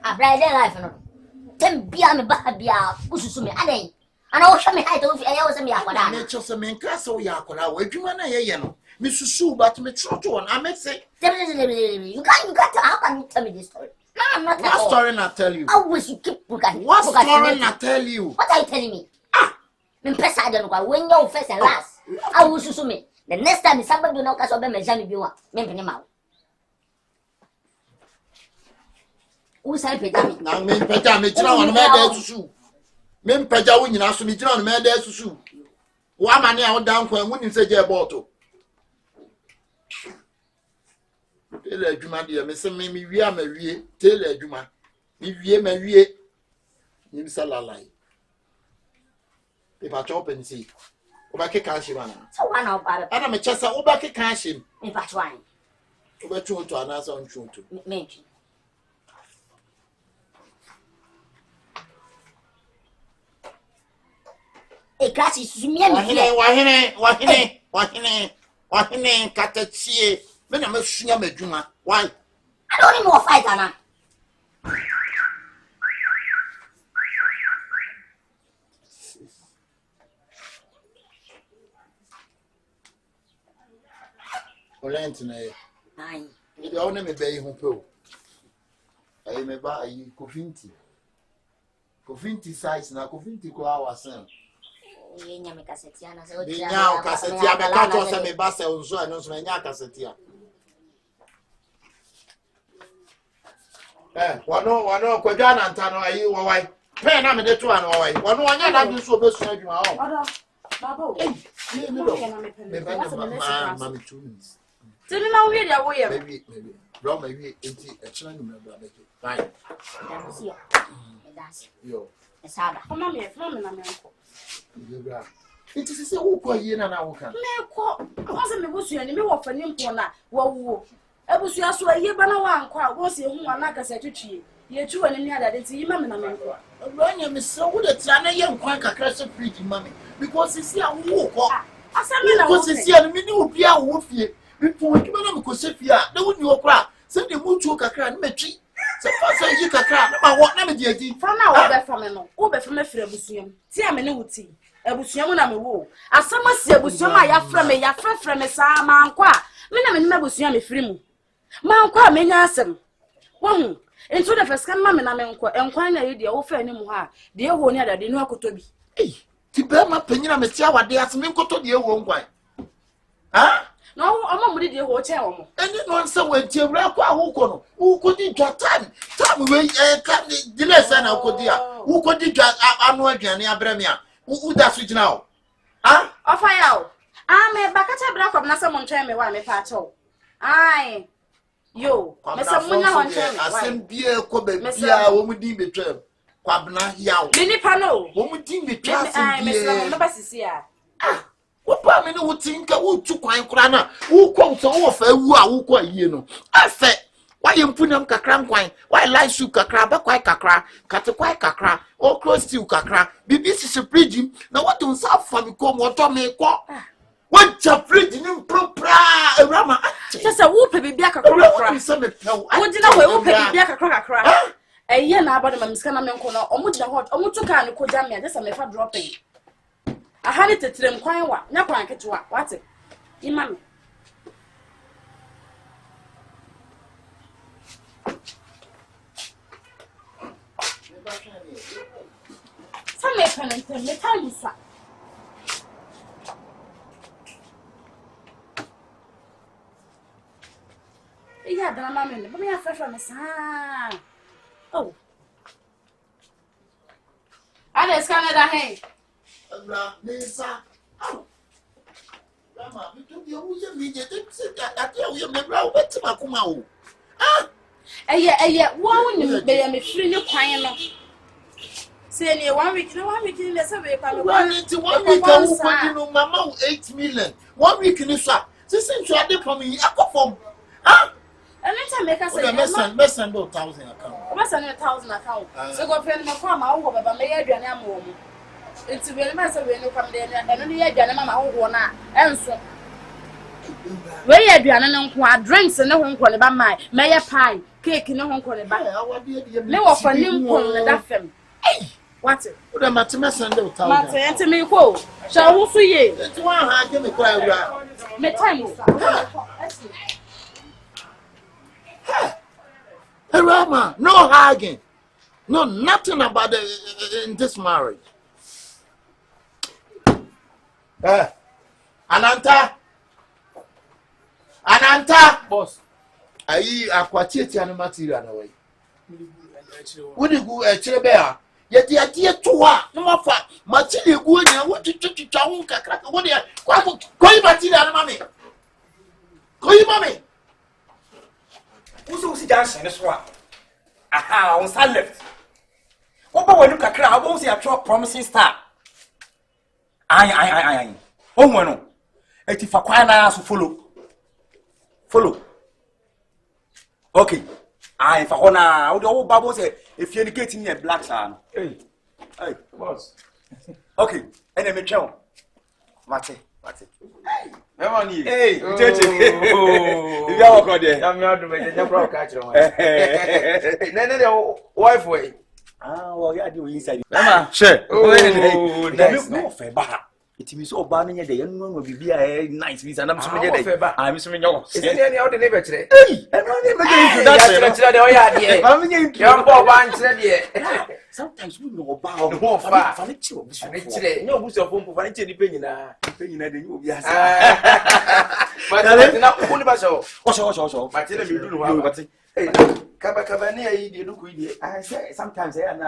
A Friday life no. Tem bia me ba bia ususu me aden. Ana wo hwe me height wo fi eya wo se me akoda. Na cho se me nka se wo ya akoda wo adwuma na ye no. Me susu but me trotto on. I make say You can't how can you tell me this story? No, I'm not. What story not tell you? Always you keep looking. What story not tell you? What are you telling me? Me pesa I don't know when you first and last. I will susu me. The next time somebody do not catch up me jam bi wa. Me pene ma. Who say peta me? Na me peta me tira won me da susu. Me peta wo nyina so me tira won me da susu. Wa mane a wo dan kwan wo nim se je bottle. Tell adwuma de me se me wie ama wie tell adwuma. Me wie ma wie. Nim salalai. If I chop and see. Obake kanshi bana. So one of our Ana me chesa obake kanshi. in fact wine. Obetu to anasa ontu to. Maybe. E kasi sumia mi. Wahine katachie. Me na me sunya madwuma. Why? I don't even want fight ana. Olent na ye. Ai. Ndi o na me bayi ho pe o. Ayi me ba ayi kofinti. Kofinti size na kofinti ko awasan. Ye nya me kasetia na se o Di nya o kasetia me ka to se me ba se onso anu so me nya kasetia. Wano kwadwa na nta no ayi wowai. Pe na me de to anu wowai. Wano anya na bi so obesu adwuma o. Odo. Babo. Me ba na ma me 2 minutes. Tell me now where they are. Maybe. Bro, maybe it's a channel number. Fine. That's Yo. Esada. Mama me, na me nko. It is say who kwa ye na na wo kan. Me ko, won me bosu ni me wo fani mpo na wo wo. Ebusu aso ye ba na wa nko a wo se hu ana kasa twetwie. Ye twi wani ni adade nti yima me na me nko. Bro, nya me se wo de tia na ye nkwan kakra se fridge mami because see a wo ko. Asa me na wo. Because see a me ni obi a wo fie. Before you na me ko se fie a, na wo ni okra. Se de mutu kakra na metwi. Se fa se yi kakra na ma wo na me de adi. Fa na wo be fa me no. Wo be fa me frɛ busuam. Ti a me ne wuti. Abusuam na me wo. Asama si abusuam a ya frɛ me saa ma nkɔ a. Me na me ne abusuam me firi mu. Ma nkɔ a me nya asɛm. Wo hu. Into the first come na me nkɔ. Enkwan na ye de wo fa ni mu ha. De ho ni adade no akoto bi. Eh, ti be ma panyina me tia wade ase me nkoto de ewo nkwan. Ha? No, omo mu de ho che omo. Eni no nse wanti ewura kwa ahukọ no. Ukodi dwa time we ka delay say na ukodi a. Ukodi dwa anu aduane abrame a. Uda so gina o. Ha? Ofa ya o. Me bakacha bra kwab na se mo ntwe me wa me pa che o. Ai. Yo, me se mo nya ho ntwe me. Asem bie ko be bia wo mu din betwam. Kwabna yawo. Me ni pa no. Wo mu din betwa asem Ai, me se mo bie. ba sisi a. Wo pa me no wutinka wo tu kwan kura na. Wo ko so wo fa wu a wo ko ayie no. Afa why you mpunam kakra nkwan? Why light soup kakra, ba kwai kakra, kate kwai kakra, o close stew kakra. Bibi sisi fridge na what on sa fa mi ko mo to me ko. What cha fridge ni propra erama. Just a wo pe bibia kakra kakra. Wo dina wo pe bibia kakra kakra. Eye na abade ma miska na me nko no, omo dina hot, omo to ka ne ko jam me, just me fa dropping. Aha ni tetrem kwan wa, nya kwan ketewa, what? Imam. Some me pen me tell you so. Yeah, the mama me, but me afresh from me oh. Alex Canada hey. Abra nesa. Mama, me to you use me that you me bra wet makuma o. Ah. One me free no kwan no. Say ni 1 week ni le say we pa me 1 week who go no mama 8 million. 1 week ni so. Since you are there for me, akofom. Ah. Anytime make us say Mesen do 1,000 account. Mesen 1,000 account. So go friend me kwa ma wo baba me ya aduane ama wo mu. Enti we me say we no kwam de eno ne ya aduane mama wo na enso. We ya aduane ne nko a drinks ne ho nko ne ba mai. Me ya pie, cake ne ho nko ne ba. Me wo fa ni nko ne da fam. What? Oda matema sande utawo. Mate enti me ko. Sha ho so ye. Enti wa ha ge me kwa awura. Me time. Hey Rama, no hugging. No nothing about in this marriage. Ananta. Boss. Ayi akwati anu material na we. Wodi gu chire be a. Yeti ati to a no mafa. Material gu anya wo twitwitwa ho kakra. Wodi koi material na mame. Koi mame. Usi junction so a. Aha, on side left. Oba wenu kakra, abo si atwa promising star. Ai. O wenu. Eti fa kwa na so follow. Okay. Ai fa hona, o babo say if you indicate me black sir. Hey, boss. Okay, ene me twa. Mate. Hey. Hey, Jeje. If you are there. I'm not doing it. You're catch on. No, wife way. Well, you are doing inside. Mama, sure. Oh, nice. No fair ba. It means so bad in there. No be nice. And I'm so there. I'm so many. Is there any other neighbor today? Hey, I'm not even sometimes we know about more far. Furniture. No, who's your phone for furniture depending na. Depending you. Yes. But I not only by so. Also. But tell me you do what. Hey, Kabane, you look with you. I say sometimes I am.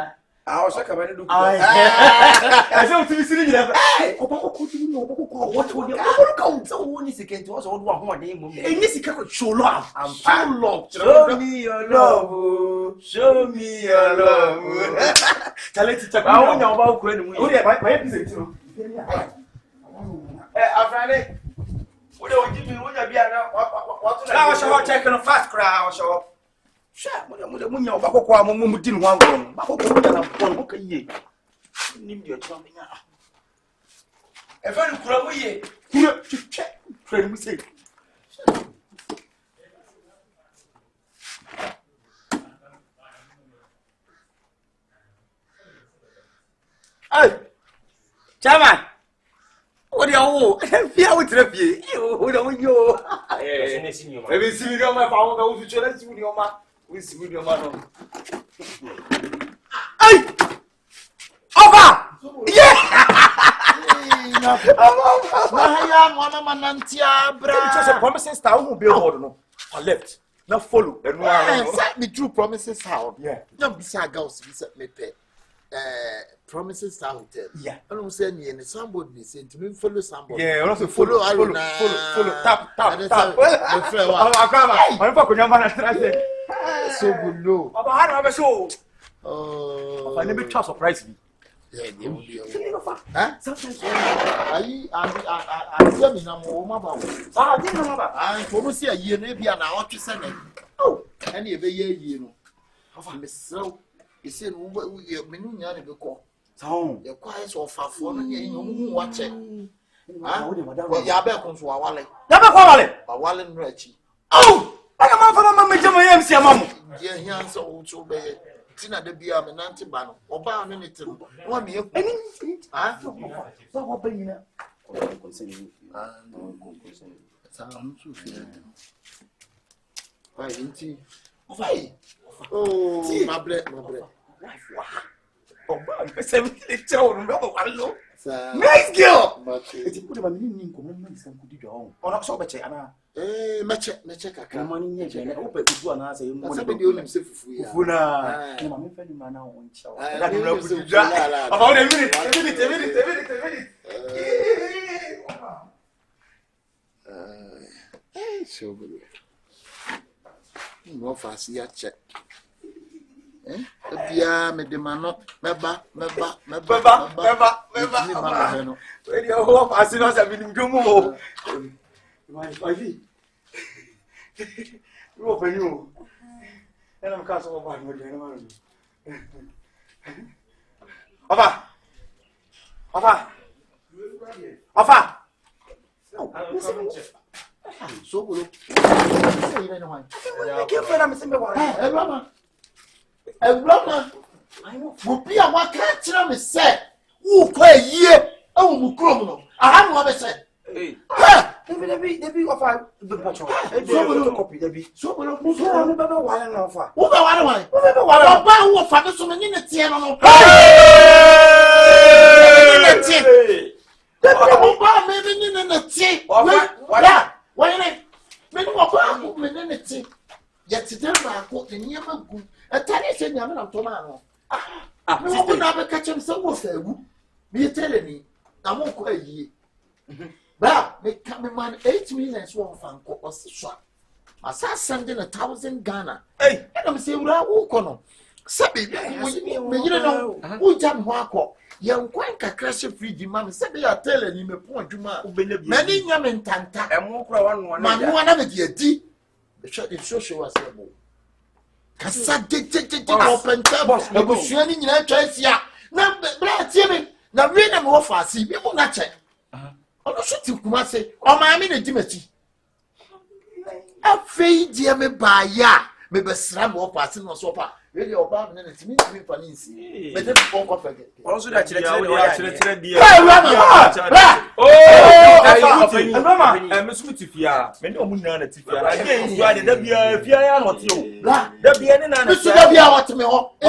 I was like Kabane look. I don't see sitting there. What would you count? So one is again to us all one name. And this is so long. I'm so long. Show me your love. Show me your love. Tell it to I want your about when oh, yeah, my episode too. Afrani, what do you give me? What you be what I was sure checking a fast crowd. So, sure, when you're back, I'm didn't want to go. Back, okay, need your tongue. A friend Kuramuye, check, friend, we say. Hey, Chairman. What do you fear with the you don't you? Maybe see me on my phone. I will show you your man. We see with your man. Hey, Oba! Yeah! Just a promising star who be hold no. On left. Now follow. Then Set me through promises how. Yeah. No bisa girls bisa me pay. Promises hotel. Yeah. I don't say me and somebody be saying to me follow somebody. Yeah, also follow. Tap. I'm for Kunyama. So good low. Baba, how do I show? Oh, I never trust surprise me. yeah, they will be. Huh? Sometimes I tell me now, Mama. I didn't know about. I almost see a year, maybe an hour to send it. Oh, and you be you know. I'm so. You see, we are many young people. So, the quiet of a phone, you watch it. Well, Yabe comes to our wallet. Never call it. A wallet retchy. Oh, I am off of my MC, Mamma. Dear, he answered also by Tina de Biam and Antibano, or bound anything. One year, huh? So, what be you? Why, ain't he? Oh, my bread. Oh, man, 70 children. Hello. Nice girl. It's put him a meaning commandments and put it on. Or not so much, Anna. Match a Come on in here, and I hope I could do an answer. somebody only himself. Funa. I'm offending my now on show. About A minute. So good. No fast yet check. Bia me de manot meba. Where you hope as soon as I've been doing my ivy. You open you. And I'm castle of one with the Papa. No, So go. Say you know why. I can't find me simple one. Ebrama. Wo bia wa ka kira me say wo kwa yie ewu mu krom no. Aha no be say. Ha! Debi offer the patrol. Copy Debi. So go. Who be one no offer? Wo be one? Oba wo fa so me ni tie no no. Oba me ni na tie. Why me no oba me ni tie. Yet them ko eniyama gu. Etare se nyame na to ma no. Me wo na be ka chem se wo fa gu. Me tell me na mo ko ayie. Ba me come man 8 million so fan ko osiswa. Asa sending 1,000 Ghana. Hey, and I'm saying wura wo ko no. Sabi me yire no. Wo jam ho akọ. Ye nkwan kakra she free di ma me sabi ya tell ni me pon adwuma. Mani nyame ntanta. Emo kura wan Ma no na me di adi. The show was able. Kasa open table. Ebusua ni nyina twa sia. Na bra tie me. Na we na me wo fa asi. Bi mo na che. Ono shuti kuma se. O ma mi na di mati. Afei die me ba ya. Me be sra me wo fa asi no so pa. We dey oba me na timi fa ni nsi. Me dey pon ko fege. Also da chire dia. Mama, me so tifia. Me no mu na tifia. Na dey nsu ade da bia fia ya no te o. Da bia ni na na. Me so da bia wat me ho. E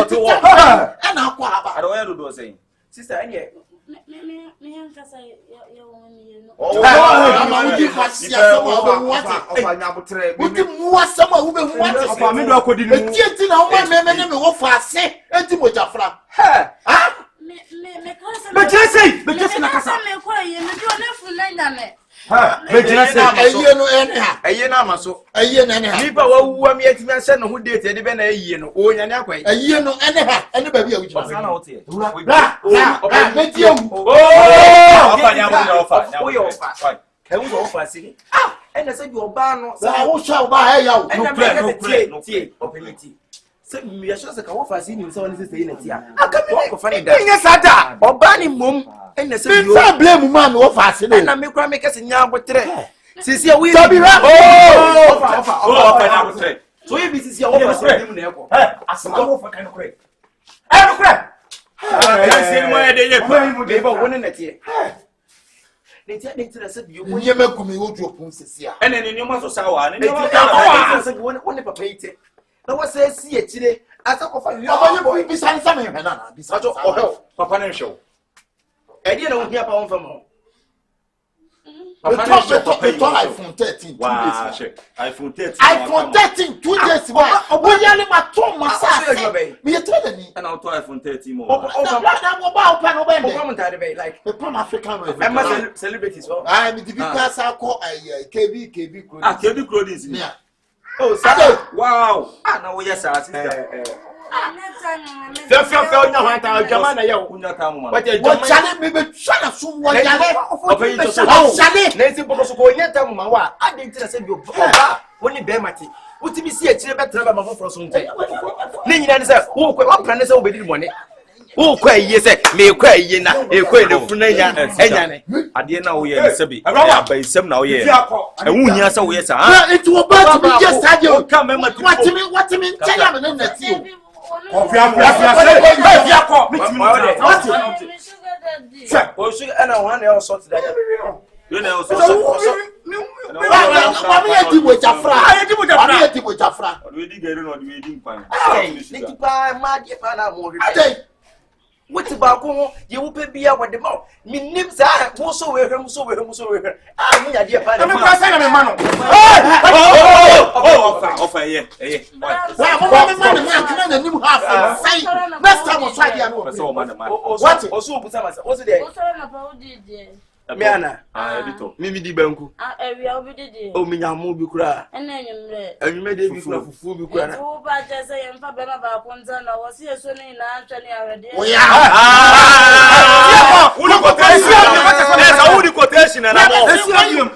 na akwa aba. Ado ya do say. Sister, any me nkasa ya woni no. Oh, di kwasia sama obo wate. ofa nya botre. Udi muwa sama ube wate. Ofa me do akodi ni mu. Eti na o ma me wo fa ase. Enti mo jafra. Me kasa. Be jese na kasa. Me kwa ye me do na fu na nyame. Be jese. Aye no ene ha. Aye na amaso. Aye na ene ha. Nipa wa wuwa mi atimi ase no ho date de be na aye no. O nya ne akwai. Aye no ene ha. Ene ba bi a wuji. Sana o te. Bra. Me tie wu. Ofa nya bo ofa. O yo ofa. E wo ofa si. Ena se bi oba no. Sa wo sha oba ha ya wo. Ena me ka tie opeliti. Se mi ya se ka wo fa si ni se woni se sei na tia. Aka bi ko fa ni da. Nya sada. Oba ni mom. Ena se bi o. Fa blame man wo fa si no. Ena me kura me ka se nya botre. Sisi we Tobi ra. Ofa nya botre. So you be sisi wo fa si ni mu na eko. Asema wo fa kan kure. No kure. Sisi mo ya de ye Mo de ba woni na tie. Nti se bi yo. Nye me gumi wo du opun sisi a. ene ni mo so sawa ni Se bi woni papa ite. Na wo se si etire asa ko fa wi. Oba ye bi san sa me hwe na. Bi sa. papa ne hwe E dia na wo hia pa won fa mo. Papa ne hwe iPhone 13 2 wa days. she iPhone 13 iPhone 13 2 days ba. Obo ya le ma to mo sa. Me ye tell ni. and auto iPhone 13 mo Na mo ba open no be O me. come tare be like Me from African way. am celebrities oh. Ah, me di bi ka sa ko KB clothing. kebi clothing ni Oh, Ade. wow na wo yes sister Fe onya hwanta adwama na ye wo. kunya ta mo ma But Wo chale me be twa so wo chale. Opa yi to so. Chale. Na nsi boko so ko onya ta mo ma wa. Ade ntira se bi oba woni be mate. Utimi si etire betra ba mafoforo so nti. Ne nyina ne se wo kwa plan ne se wo be di mone. Wo kwa yiye se me kwa yiye na e kwa ne funu enya ne. ade na wo ye ne se bi ba isem na wo ye e wu hia se wo ye sa Na it wo ba to be just stadium. ka me ma What me tell am na na ti o. O su ana wa na e so ti da. you know so Wa me di bo jafra. Wa me di bo jafra. we di gere no we di mpan Ne ti pa ma di pa na mo ri. Ade. Woti ba ko ho ye wo pe bia wo de ma. Minnim sa wo so we hwem so we hwem so we hwem. Ah mu ya di pa na. Me kwa sa na me ma no. ofa ye Wa mo me man na kana na nim half. Sai. Next time so idea no. so man man What? O so bu sa ma sa. O so de. O soro na pa o di di. Me ana. editor Mimi di banku. Ewia obi di di. O mi nyamu bi kura. Ena enyumre. Enyume de bi kura fufu bi kura na. Wo ba je se yemfa be ma ba konza na wo se eso ni na atwa ni awede. Oya. uni quotation na mo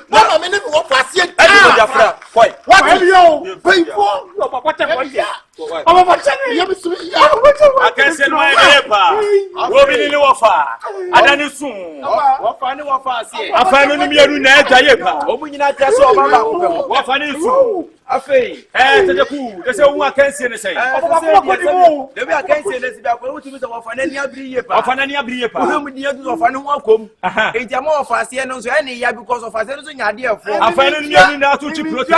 Mama me ne wo fasie. edi jafra koi What are you? Pay for. Papa tell me. Ya me so ya. can't say my paper. Robin in Wafa. Adani soon. Wafa, see. I find only me a Jayepa. Opening at us all about Wafani soon. A fay. To the pool. There's a one can say the same. The way I can say this about what you of Fanania Briepa. Of Fanania Briepa. Who would you do of an welcome? It's a more fast year any year because of a certain idea for I find only now to protest.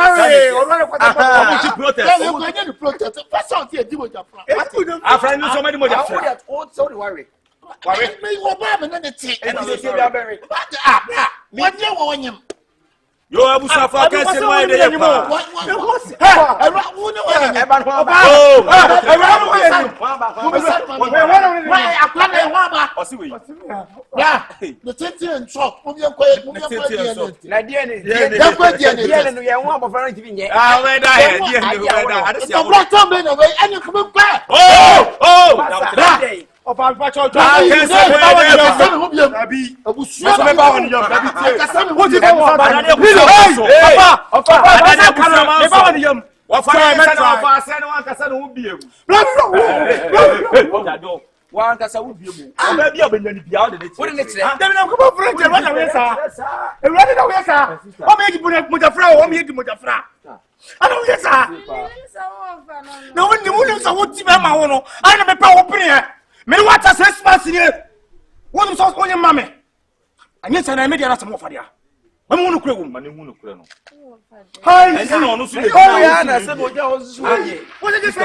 To protest. That's all here. I find somebody more than sorry, worry. Worry. Me, Obama, and the tea. And the Berry. What do you want him? You have Mustafa can't say my name. Of our virtual job. I can't say me what a Christmas here. What is on your mammy? And yes, I made you some more for you. I'm going to cry woman, you won't cry. Hi, no, what did you say?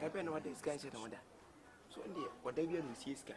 I don't know what this guy said. So, whatever you see, guy.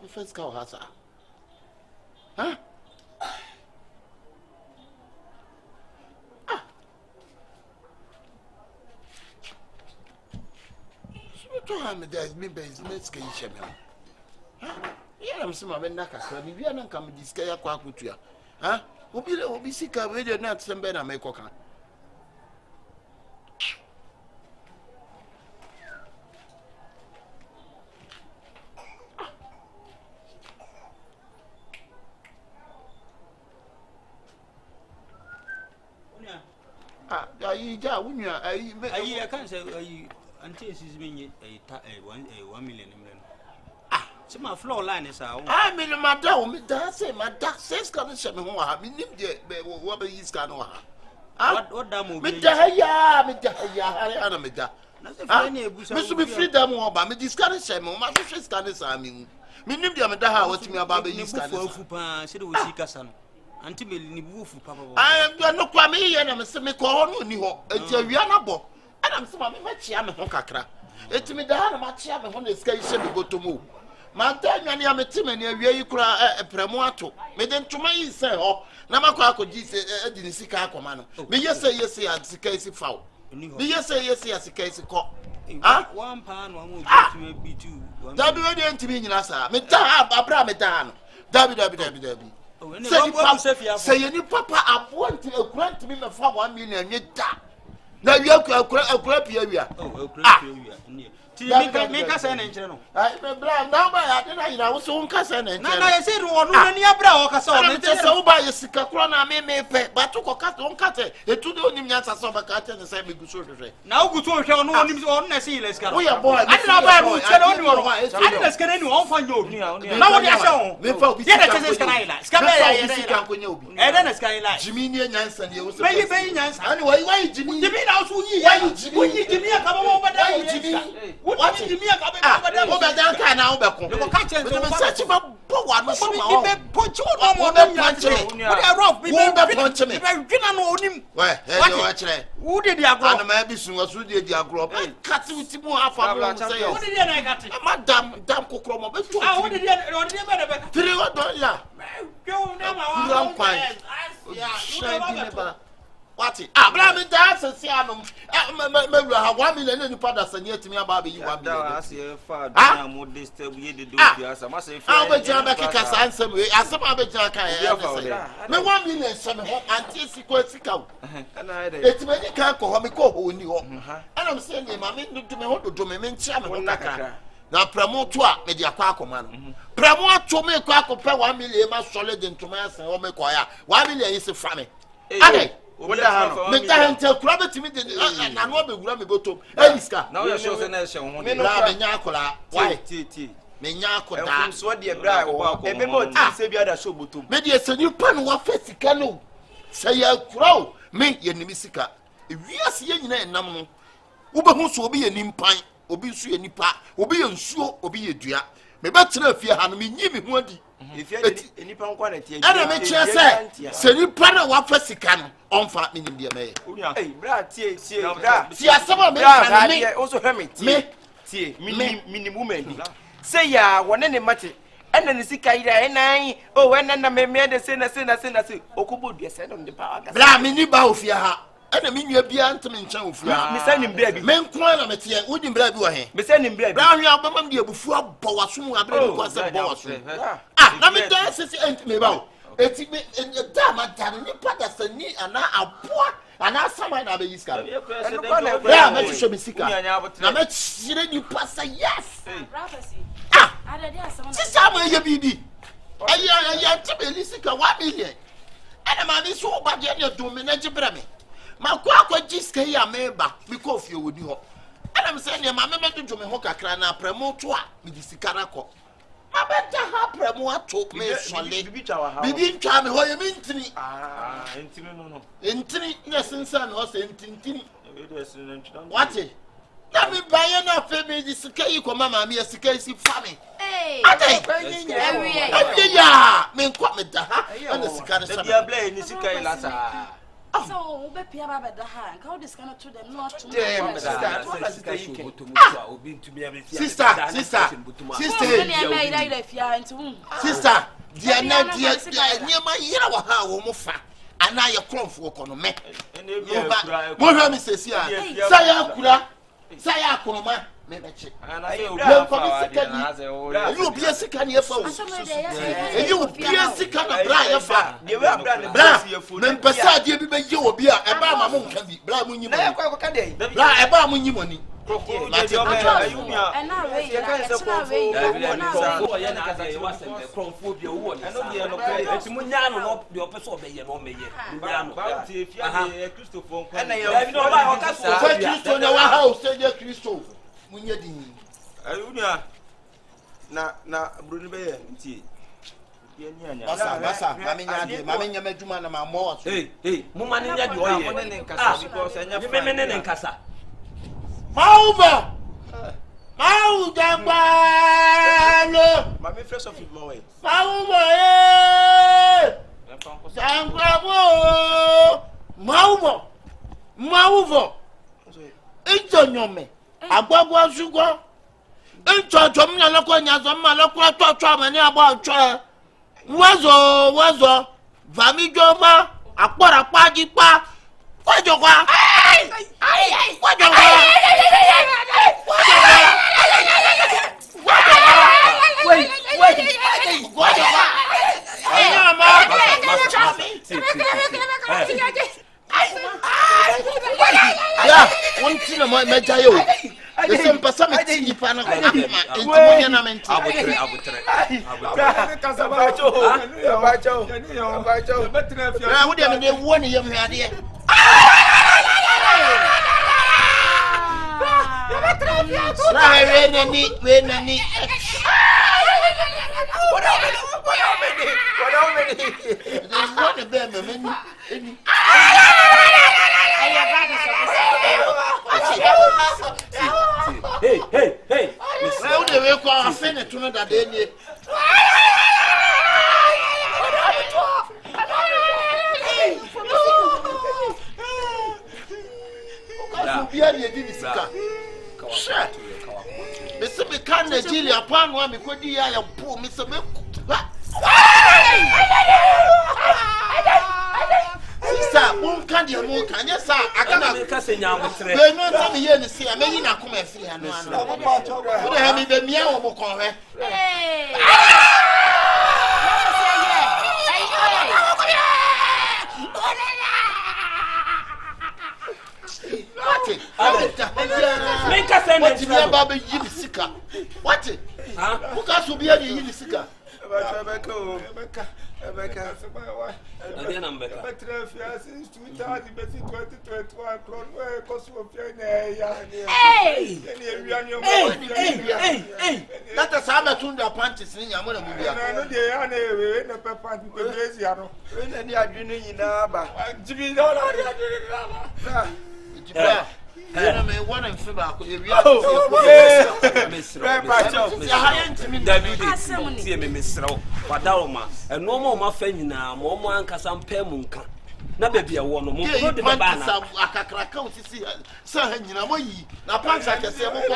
first cow has huh? To have there's me base, let's get each other. Yeah, I'm some of them. We are not coming to scare Quakutia. Huh? Will be sick of radio, not some better make okay. I can't say until she's been a 1 million. So my floor line is out. I mean, madam, that's it. My dad says, "Can send me home? I mean, what is going on? What damn? Must be freedom over me. Discourage him. My sister's can say, I mean, what me about the East Canada. Until Papa. I am not coming and I'm saying, call on you until we are not born. And I'm saying, I'm a honkakra. It's me down, my chairman on the station to go to move. My time, I am a team and you cry a premoato. Made them to my say, oh, Namaka could didn't see Carcomano. Me, yes, as the case of foul. Me, yes, as the case of call. Ah, 1 pound, 1 will be 2. W to me, Nasa, Meta, Abrametan, WWW. Say, any papa, I want to grant to me for 1 million, yet that. Now you have a crap area. Make us an engine. I was cousin. I said, no, so by a sick crona may pay, but to cut on cut it. It to do him as a summer cut and say, good soldier. Now go to show no one is on a sea. Let's go. We are boy. I didn't get anyone for you. Now what you show? Before we get a skylight. And then a skylight. Jimmy Nansen, you was paying Nansen. Anyway, why Jimmy? You mean also you give me a come over there, Jimmy? What did you mean? Over that kind now, Becco. You catch him such a boy. Put you on more than punch me. What a rough people punch me. I know him. Where? Who did you grow? And maybe soon as who did you grow up? Cut with you half a block. What did I got it? Madame, damn Cocroma. What did you better? What it? Blam it dance and see Adam. Maybe I have 1 million in the palace and yet to me about you. I see a father. I would disturb you to do as I must say. I'll bet you back a answer. I some of it. No 1 million, some until sequence out. It's many can't call me call in you. And I'm saying, I mean, to me, what to me, chairman. Now, promote media quack man. Promote to me quack of 1 million más solid into my son or make 1 million is a family. Meta until crab to me and I know the Grammy bottom. Now you're sure the nation. Why? Menyako, so dear bride, or a memo, Sabia, so bottom. Maybe it's a new pan what face canoe. Say a crow, make your Nimisika. If we are seeing a number, Ubahus will be an impine, or be sure any part, or be unsure, or be a dear. Maybe if you have me, give me one. If you had any pound quantity, and I make sure say you plan a what first can on fat in India. Hey, Brad, see, some of me also hermit. Me, minimum. Say, ya, one any matter. And then the sick idea, and I, oh, and then I made the sinner, Okubu, be sent on the power. Blamini Baufia. And I mean, you're beyond to mention, Miss Sending Baby. Men quarrel at you, wouldn't blab you ahead. Miss Sending Baby. Brown, you have a dear before Boasum, I believe was a boss. Ah, let me dance it me about. It's in the damn and you put us a knee and now a poor and now someone of the East. Yeah, let you show me sick. Now let's you pass a yes. Ah, this time you be. I am to be listening 1 million. And a man is so bad yet to manage a my quack just say a member because you would know. And I'm saying, my member to me, Hoka Crana, promote with the Sicaraco. I bet I have promote took me, Bibi Charmy, what you mean to me? Ah, Intini, yes, and son was in Tintini. What it? Let me buy enough for me, this Kay, Mamma, me as a case of family. Hey, yeah, men quite me, and the Sicaraco. So, be pia ba da ha. How this kind of to them not to Sister, dear nyama yira wa ha wo mo fa ana ye kromfo ko no me mo hwa mi sesi a saya akuroma me beche you be sika ni efa you be sika na bra ye fa me pesa de bi be ye obi a e ba ma mo nka bi bra mo nyimo bra e ba mo nyimo ni na Bruno be nti basa mame nya madwuma na ma mo hey mo mane nya de oye me ne nkasa Mauva! Mau jambalo! Mami fresh of my way. Mauva Jambalo! Mauva! Ijo nyome. Agbagwa sugo. Ijo jomna lako nyazo ma lako to amani agba cho. Wazo. Vami joma. Apora paji pa. Wajo kwa. Hey. Now they will call a fene to know that they need. Mr. Mekan Nigeria upon one because the eye of poor Mr. Sister, won't can you move? Can you say? I can't make us in your way. We're not coming here to see. I may not come and see. I know. What have you been meow or call her? Make us send it to me about the Yibisika. What? Who can be a Yibisika? Hey! That is how I turned the panties in your money. One and Fiba could be and no more Mafenina, more and Casam Pemunka. Na baby a woman, more than the banana. I can't see, sir, you know, now punch I can say, what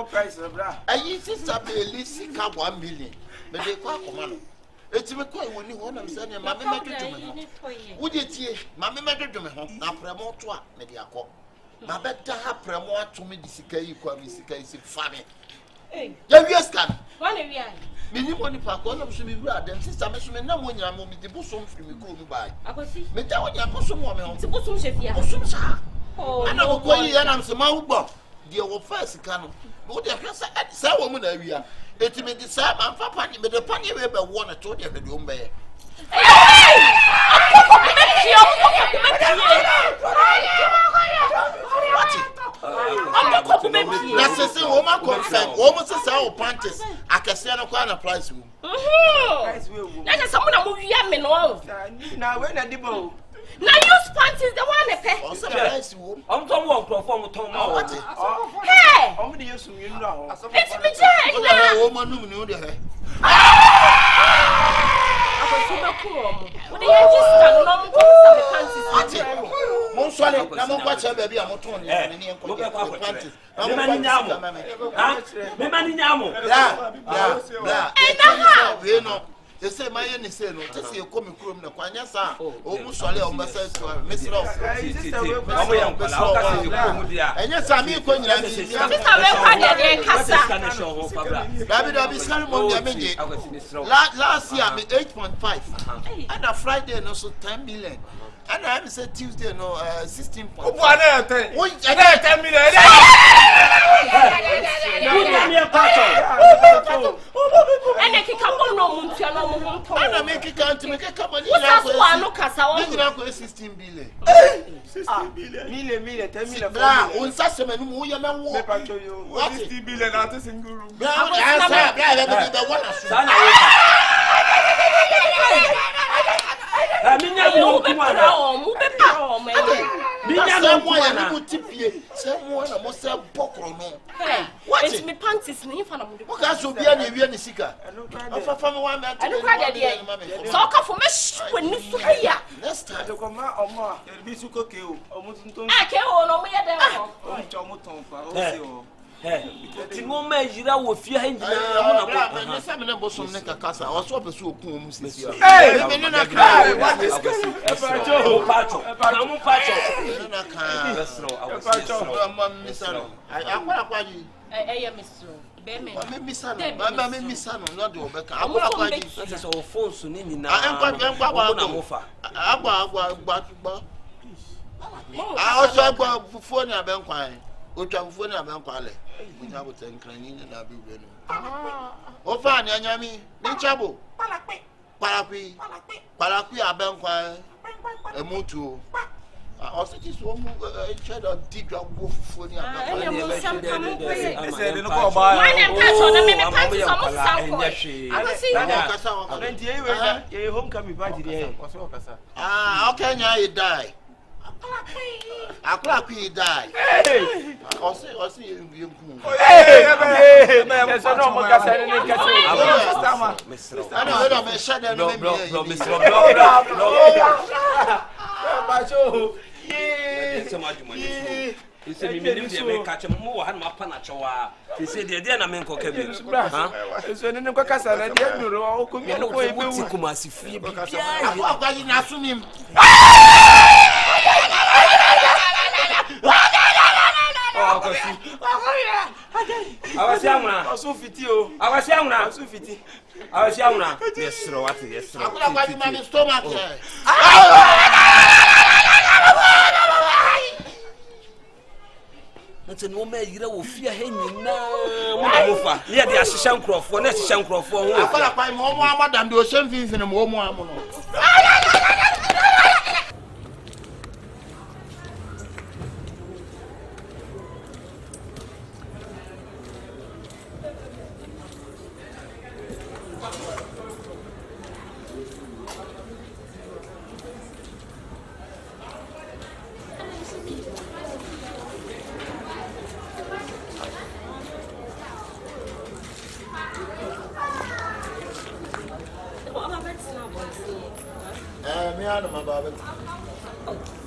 price of that? I used to stop at least 1 million, but they call command. It's me quite when you want to send your mammy make it to me. Would you see, mammy make it to me home? Now, Premo to maybe a call. My better have Premo to me, this case, is funny. Yes, can. Minimum park, all of me rather, sister, Miss no when you're moving the bosom from me go by. I could see. But that one, you're bosom woman, the bosom chef. Oh, I know why you and I'm some mouth. The old first cannon. What the hell, say woman area. It may decide and papa, but the pony ever one or two of the room bear. That's a say, woman confirm, almost as our panties. I can say no kind of price room. That is someone who you have me know. Now, when I did both. Now use panties the one that pay. I'm someone perform with Tom. Hey! How many years you know? It's me, woman who knew the hair. akosuba ko mo de ye just no mo ko some panties Mon swale na mo kwa che baby a mo ton ni ni enko panties. Me mani nyamo. Ha? Me mani nyamo. Bla. We no. They say my any say no. Just say come krom na kwanya sa. O mu swale o mbasa so. Mesro. Omo yan kwala o ka se ko mu dia. Enye sa mi ko nyina ni. Sister we kwa de kasa. Dabi sorry mom dia menje. Last year me 8.5. And a Friday no so 10 million. And I said Tuesday no 16. O bu ana 10. O 10 million. Ene kika mo no mu ntua no mo ho to. Ana make it count me ke come ni na ko anu kasa wo. Ni na ko 16 billion. 16 billion. Million 10 million. Bra, on sa se menu wo ye me wo. Me pa cho yo. 16 billion na to single room. Bra, the one asu. Sana wo. Minya mo ku ana. Mo be pa o me ye. Minya mo ya ni mo tipie. Se mo na mo se bokro no. What? It's me panties ni fa na mo. O ka so bia na ewie ni sika. Afafa me wa me ati. Anu kwa de so ka fo me ni so ya. Next time. De ko ma omo bi su ko ke o. Omo tuntun. Ke o no mo ye de ho. O cho mo ton pa o se o. Ti mo ma jira wo fie ha njina mo na ko. Na se me na bosom ne kakasa. O so pesu okun mu sisi. Me ne na kra. Pacho. Na mo pacho. Na ka. Besro, Pacho. Mama misano. Akwa ji. Eye misro. Be me. Mama misano. Mama me misano no de obeka. Akwa ji. Na se o phone so ni nyina. Enkwa na mo fa. Agba. O so agba fufuo ni abenkwan. Otwa fufuo ni abenkwan le. Munya bo tenkran ni na bi we no. O fa ni anyami. Ni chabo. Parakwi abenkwan. Emutu. O se ti so mu chedo digwa bo fufuo ni abenkwan. Ene mo sam ka mo pe. Ese de no ko ba. My name Pacho na me panties so mo sam ko. Akosi. Kasa ye homecoming party there. Okay, nya he die. Akwa he die. O se yenku. Ese no mo kasa ni kasa. Ana we do me shade no me. Bro. Pacho. Ese ma juma ni. Ese mi de me ka che mo wa ha na pa na chewa. Ese de na me nko ka bi. Ha? Ese ni nko kasa na de nuru o ko mi no ko e be wu. Ti kuma si fie bi. Akwa ji na sunim. Awasi amuna. Osu fiti o. Awasi amuna. Osu fiti. Awasi amuna. Yesro what yesro. Akwa ji ma stomach. Nti no ma yira wo fie ha nyina mo na mo fa. Ne de ahihya nkrofo na ahihya nkrofo ho. Akwa kwa mo amadam de o shem finfin mo amu no.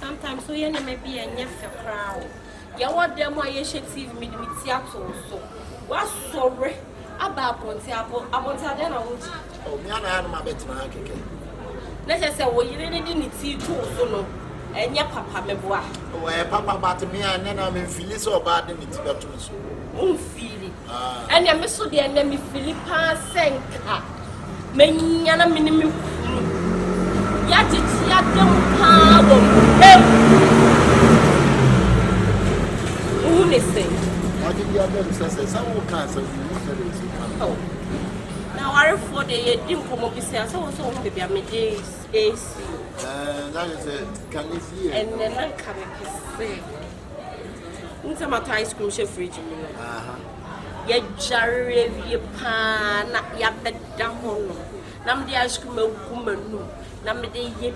Sometimes so you may be a nephew crowd. You want them why you should see me theater so. What's sorry about Pontiapo? I want to then I would. Oh, me and I am a bit man. Let's just say, well, you didn't see too so no. And your papa me boy. Oh, papa, but me and then I'm in Phyllis or bad in it. Feel it. And your miss the enemy Philippa Senka. Many yana minimum. Yet it's yet them power. Who is saying? What did you have some will cancel? Oh. Now, I for the didn't come up with say, so maybe I'm a days AC. That is it. Can you see it? And then I come say. Into my ice cream chef fridge. Ya jarre ye pan ya beda hono. Nam the ice cream kumanu. Nam the ye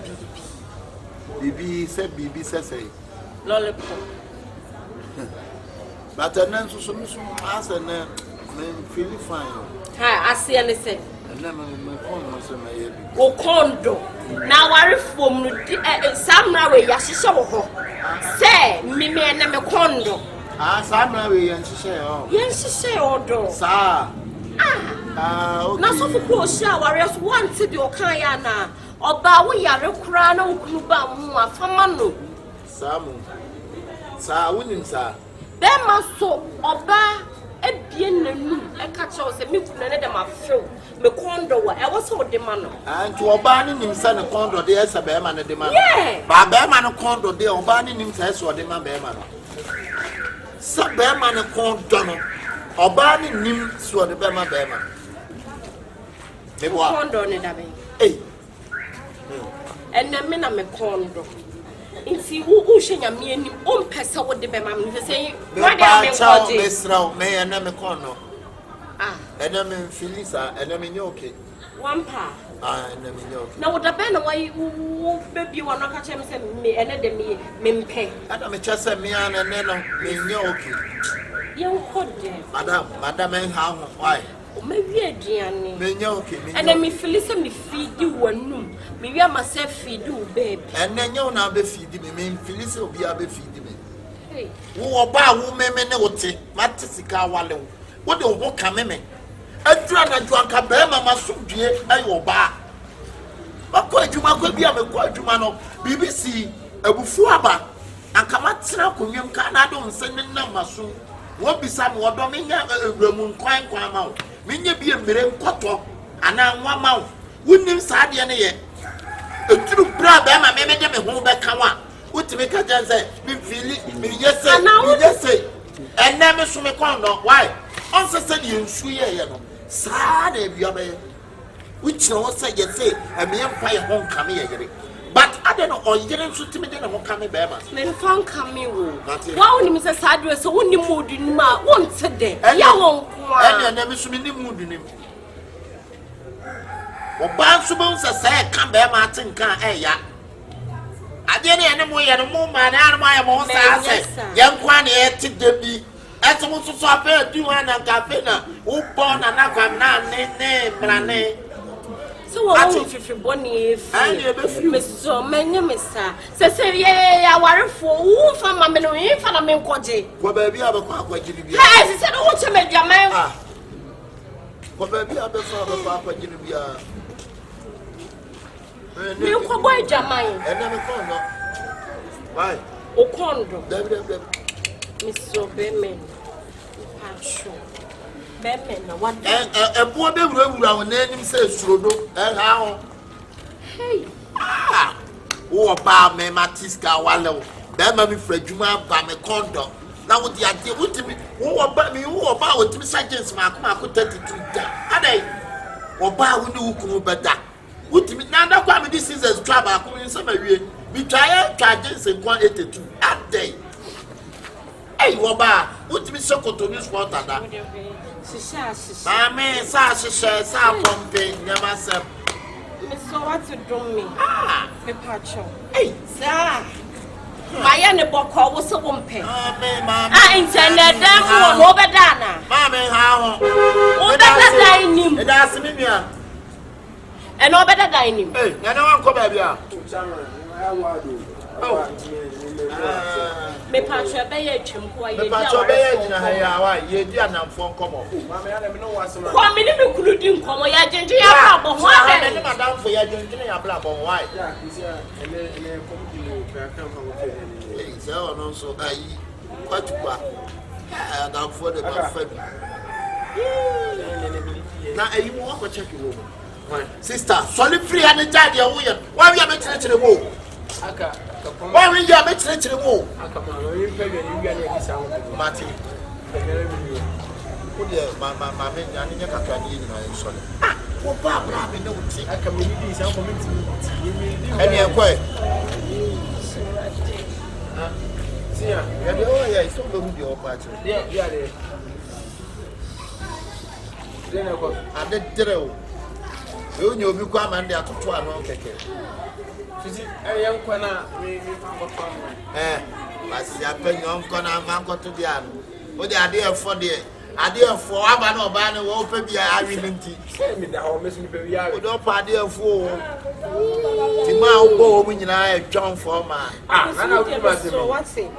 Bibi say. Lollipop. But then so as and feel fine. I see and say, O kondo na ware fom no samra we ya hyehyɛ wo ho sɛ me na me kondo samra we yan hyehyɛ odo sa okay na so fuko hia ware so wante bi o kan ya na oba wo yare kura na okunu ba mu afama no sa wonim sa be ma so oba ebie nanu eka che o se me kunu ne dem afew me kondo wa e wo so de ma no anti oba ne nim sa ne kondo de esa be ma ne de ma ba be ma ne kondo de oba ne nim sa so de ma be ma no sa be ma ne kondo no oba ne nim so de be ma me bo kondo ne da be enne me na me kondo inti wo hwenya me anim o mpese wo de be ma me say what dey me kondi mesra me enne me kondo enne me filisa enne me nyoke wampa enne me nyoke na wo da be na wo baby wo no ka che me say me enne de me mpe ada me chese me an enne no me nyoke ye wo kode madam en ha ho why o me wi aduane me nyoke enne me filisa me feedi wanum me wi ama say feedi wo baby enne nyo na be feedi me filisa obi a be feedi me wo oba wo me ne wote mate sika wale wo de wo ka me adura na juanka be mama sodue ayo ba bako adwuma ko bia me ko adwuma no BBC abufu aba anka matena konwem ka na do nse ne na maso wo bisa me wodo menya ewramu nkwan ma wo menya bi emere nkoto ana nwa ma wo wonim sa de ne ye eturu bra be ma me de me ho be ka wa utimi ka janse mi fili mi yese enne me so me kon no why on se se de nsu ye no sa na bia be uchi no se ye se ame mfa ye ho nka me ye yere but ade no oyere nsu timi de ne ho ka me be ma me mfa nka me wo wa woni mi se sa de so woni modu ni ma won te de ya won ko enne me so me ni modu ni oba nso bo se se ka be ma atenka ya ade ne ene mo ye no mo ma na anu ma ye mo sa se ye nkwa na ye ti de bi eto mo so afa du na cafe na wo bo na kwam na ne brane so wo fifi boni efi me so menye me sa se ye ya warefo wo fa ma me no yin fa na me nkoje ko ba bi abakwa akwagiri bi se no wo che me diaman ko ba bi abakwa akwagiri bi me ko boy diaman ene me kondo why o kondo dab me so be me pasho be me na what ebo be wura won anim se surodo ha ho hey wo ba me matiska wale be ma mi fradwuma ba me kondo na wo di ade wutimi wo ba wotimi sergeants ma ko 32 da adai wo ba wo ni wukunu beda wutimi na da kwa me this seasons twa ba ko yin sama wie mi twa agents kwa 82 adai wo ba wutimi sokoto ni sport ada shisha mame sa pompe nyama sem me so what to do me me pacho sa Maya ne boko wo se wo mpe. Internet da wo be da na. Mama ha ho. Wo be da da nim. E da se me nua. E no be da da nim. Na na wan ko ba bia. Me pacho be ye twem ko ye dia. Me pacho be ye gina ha ya wa ye di anamfo nkomo. Mama ya na me no wase ma. Ko me ni me kulu di nkomo ya genje ya bla bo ho ade. Me madam fo ya genje ya bla bo ho ai. Ya kisia ele Say on so ayi kwatukwa da for the fed na ayi mo ko check wo sister solid free and jade wo ye wa wi amekyerechire mo aka wa wi ya amekyerechire mo aka ma no yin pege ni wi na kisa wo mati ko de ma me nya ni kakra ni ni na solid wo ba bra me na wuti aka me ni sa ko minti eni ekwe sia ya de o ya iso be hu de o pa che ya de dena ko ade dreo e onye obi kwa ma ndi atoto ano keke sisi yan kwa na me ko basi apenyo nko na ma nko to dia no o de ade e fo de Adia for Abano Bana will be a reality. Send me the home, Miss Baby. Don't padia for Timao go when I John Forman. So what's it?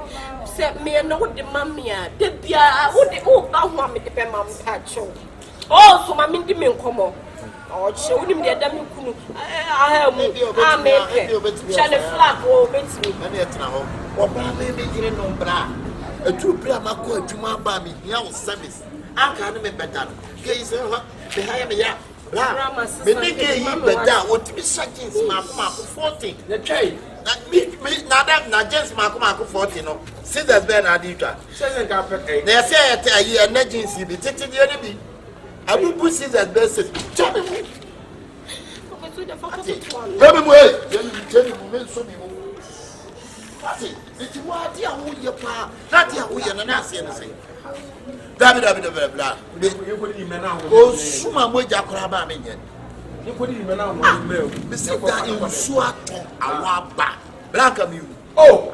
Set me and know the mammy. Did be a would the old mamma the Pemam Pacho. Oh, so my mindy men come on. Oh, show him the Adam Kunu. I have maybe a Channel flag or bits me. And yet now, or maybe you know, bra. A true Bramako to my baby, young service. I can't make better. Gaze behind me. Blah, Beneke, but that would be such as my 14. The trade. Not just Marco 14. Scissors Bernardita. Says carpet. They say a year an agency be taking the enemy. I will put scissors versus. Tell me, wait. It's what dear who you pa, not dear who you're not saying. Blah. Oh, Suma Mojakraba Minion. You put him on mail. Besides that, you swat our back. Black of you. Oh,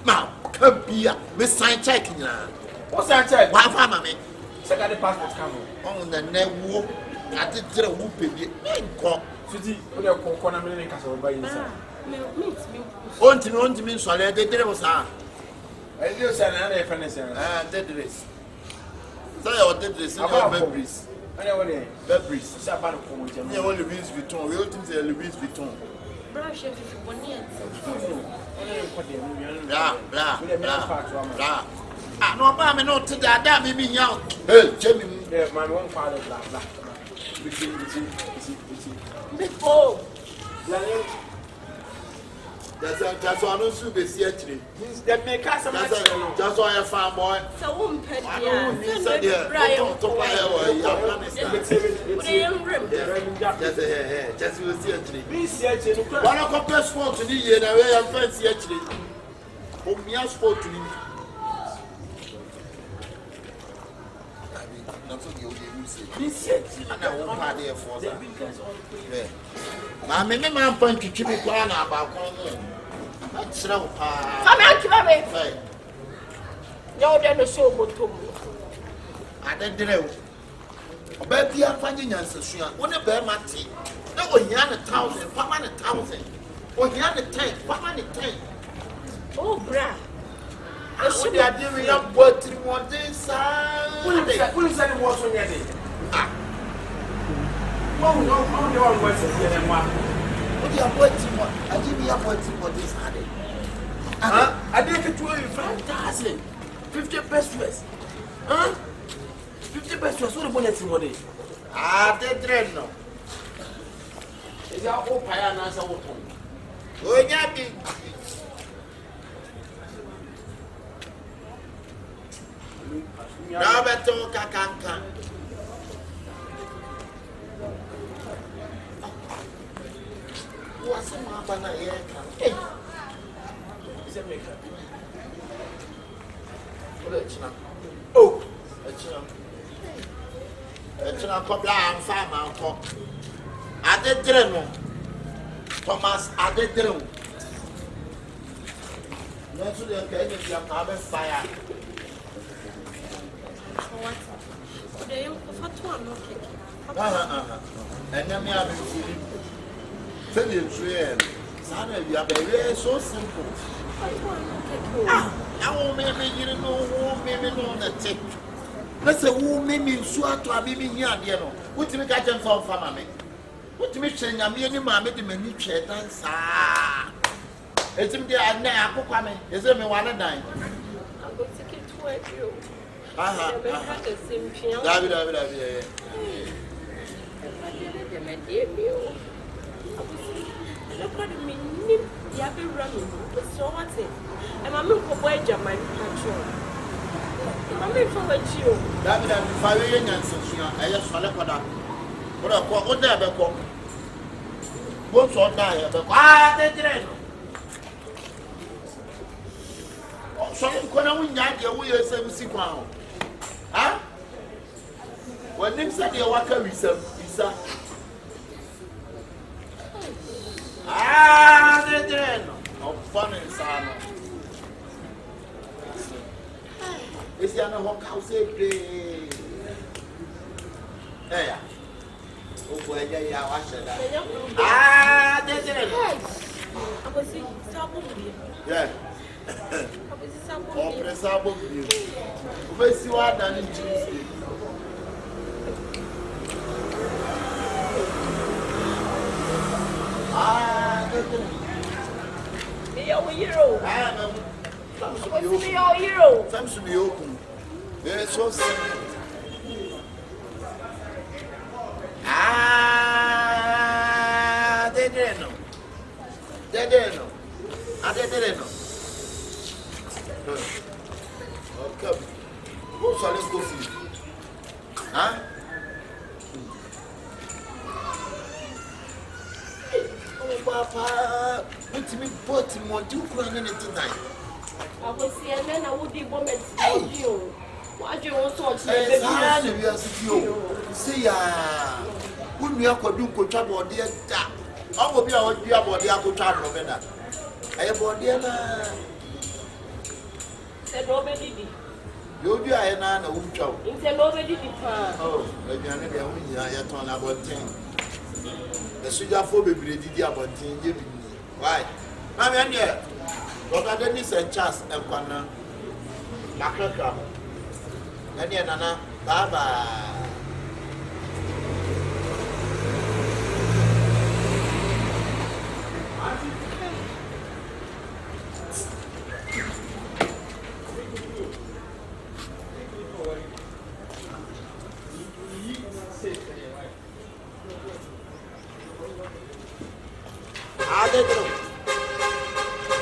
now, come here. Miss Sign checking now. what's that check? Why, mammy? Second passport coming. On the neck whoop. I did get a whoop in the Suzy, put your corner in Castle by yourself. on to me, so I did it was her. I do send another furnace. Dead race. So I did this in our memories. I know what they Memories. Sabbath for me. You only Louis Vuitton. We all think they're Louis Vuitton. Brush if you want Blah. Ah, no, I'm not to that. That may be young. Hey, Jimmy. Yeah, my one father, blah. before. That's why I don't see the theatre. That may cast a That's why I found boy. So won't pet I don't need to hear. Don't talk about it. Just will see actually. One of the best sport to the year, the way I'm fancy actually. Home, me sport to me. This year, I won't party for that. My man point to keep it on about one. That's no Come out, Mammy. No, then the show will to me. I don't know. Baby, I'm finding answers. One of them, Matty. No, one 1,000, 1,000. Or 10, 10. Oh, bra. I should have given up what you want this. Who is that was on your day? Oh, no, one was here. What you are waiting for? I give you up waiting for this. I did it to you 5,000. 50 pesos. Huh? 50 pesos. What about it money? Ah, they dread no. Is that all Payana as a woman? Oh, yeah, big. Now, better can't. What's the matter here? Hey, Is it maker? oh, it's not a blind farmer. I did dream. Thomas, I did dream. Not to the occasion, you have a fire. And then we have a feeling. Tell you the Sana, you are very so simple. I won't make you know who made me know the tip. Let's say who made me sure to have been here, you know. What do you catch them from family? What do you say? I'm here, mamma, the many dance. It's in there, and now I'm coming. Is it me one and nine? I'm going to get to you. David. Look at me, you have been running. So what's it? And I'm not going to my patrol. I'm not for you. David, I'm 5 years since I just saw that. What I call there, but what's on there? They so when I win, we are 70 pounds. Huh? When they said they walk a visa. They didn't. No fun in Sana. It's the other walk house every day. Yeah. Oh boy, yeah, watch that. There's it. Yeah. Oh, press up of you. Where's you are done in Tuesday? Some should be open. There's so simple. They didn't know. They didn't know. They didn't know. Okay. Who's all this coffee? Huh? Oh, Papa. What's me putting on two crying tonight? I was here and then I would be woman for you. Why do you want to see ya? Wouldn't you have to do trouble, dear? I will be our dear body. I could travel. I have body. Said nobody. You'll be a man who trouble. It's nobody. Oh, maybe I turn about 10. The sugar for baby did about 10. Why? Mammy, and yet, what are Dennis and Charles and Quana? Macra. And yet, Nana, bye bye.